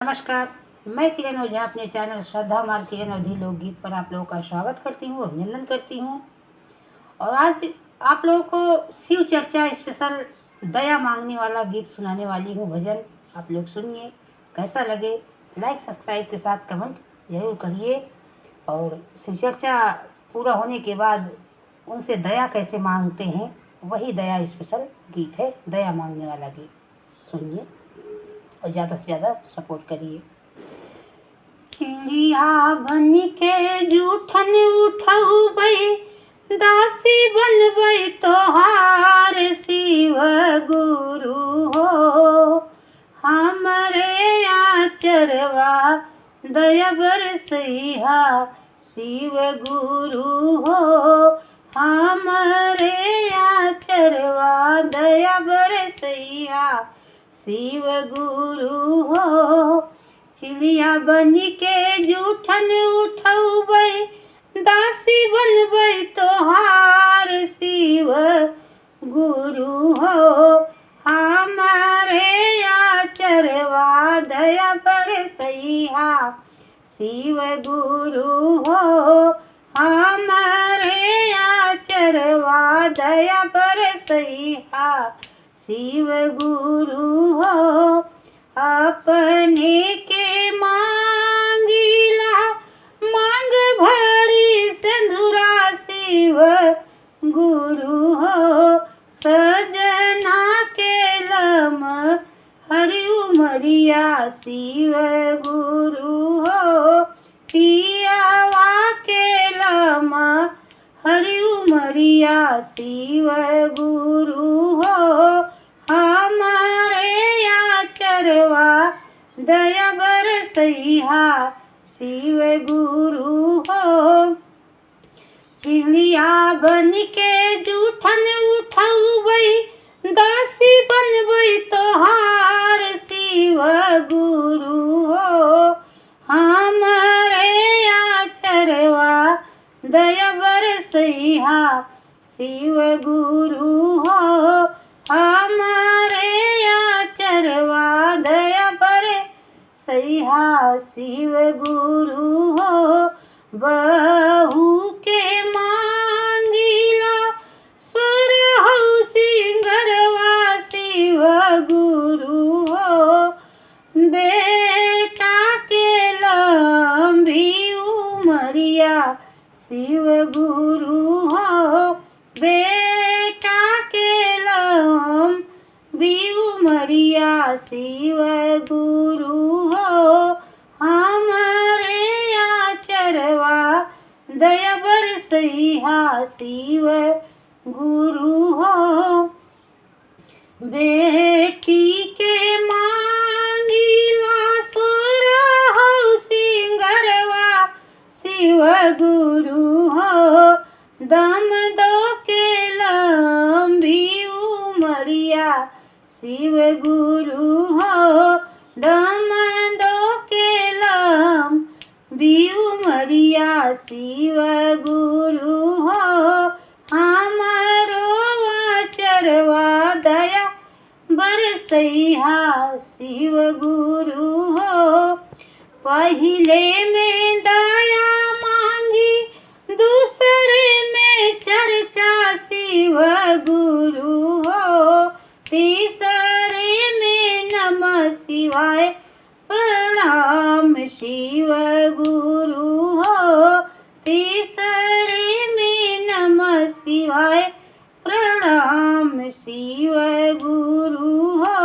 नमस्कार। मैं किरण ओझा अपने चैनल श्रद्धा माल किरण अवधी लोकगीत पर आप लोगों का स्वागत करती हूँ, अभिनंदन करती हूँ। और आज आप लोगों को शिव चर्चा स्पेशल दया मांगने वाला गीत सुनाने वाली हूँ। भजन आप लोग सुनिए, कैसा लगे लाइक सब्सक्राइब के साथ कमेंट जरूर करिए। और शिव चर्चा पूरा होने के बाद उनसे दया कैसे मांगते हैं, वही दया स्पेशल गीत है, दया मांगने वाला गीत सुनिए और ज़्यादा से ज़्यादा सपोर्ट करिए। चिड़िया बन के जूठन उठौबै, दासी बनबै तोहार शिव गुरु हो। हमरे आचरवा दया बरसैहा शिव गुरु हो। हमरे आचरवा दया बरसैहा शिव गुरु हो। चिड़िया बन के जूठन उठौबै, दासी बनबै तोहार शिव गुरु हो। हमारे आचरवा दया बरसैहा शिव गुरु हो। हमारे आचरवा दया बरसैहा शिव गुरु हो। अपने के मांगिला मांग भरी सिंधुरा शिव गुरु हो। सजना के लम हरि उमरिया शिव गुरु हो। पियावा के लम हरि उमरिया शिव गुरु हो। हमारे आचरवा दया बरसैहा शिव गुरु हो। चिड़िया बन के जूठन उठौबै, दासी बनबै तोहार शिव गुरु हो। हमारे आचरवा दया बरसैहा शिव गुरु हो। हमारे आचरवा दया बरसैहा शिव गुरु हो। बहू के मांगिला सोरहु सिंगरवा शिव गुरु हो। बेटा के लंबी उमरिया शिव गुरु हो। बेटा के लंबी उमरिया शिव गुरु हो। हमारे आचरवा दया बरसैहा शिव गुरु हो। बेटी के मांगिला सोरहु सिंगरवा शिव गुरु हो। दम दो के लंबी उमरिया शिव गुरु हो। दम दो के लंबी उमरिया शिव गुरु हो। हमारो आचरवा दया बरसैहा शिव गुरु हो। पहिले में दया मांगी, दूसरे में चर्चा शिव गुरु हो। तीसरे में नमः शिवाय प्रणाम शिव गुरु हो। तीसरे में नमः शिवाय प्रणाम शिव गुरु हो।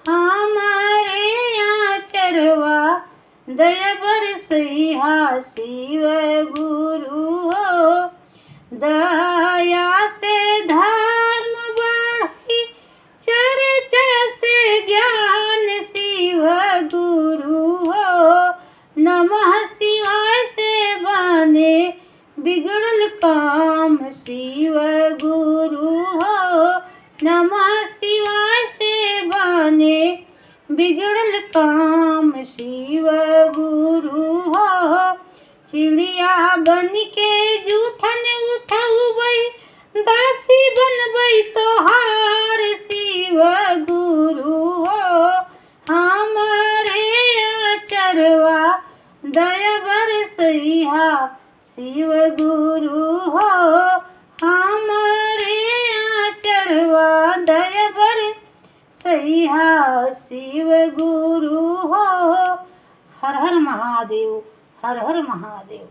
हमारे आचरवा दया बरसैहा शिव गुरु हो। दया से धर्म बढ़ी, चर्चा से ज्ञान शिव गुरु हो। नमः शिवाय से बने बिगड़ल काम शिव गुरु हो। नमः शिवाय से बने बिगड़ल काम शिव गुरु हो। चिड़िया बन के जूठन उठौबै, दासी बनबै तोहार शिव गुरु हो। हमारे दया बरसैहा शिव गुरु हो हमरे आचरवा दया बरसैहा शिव गुरु हो। हर हर महादेव, हर हर महादेव।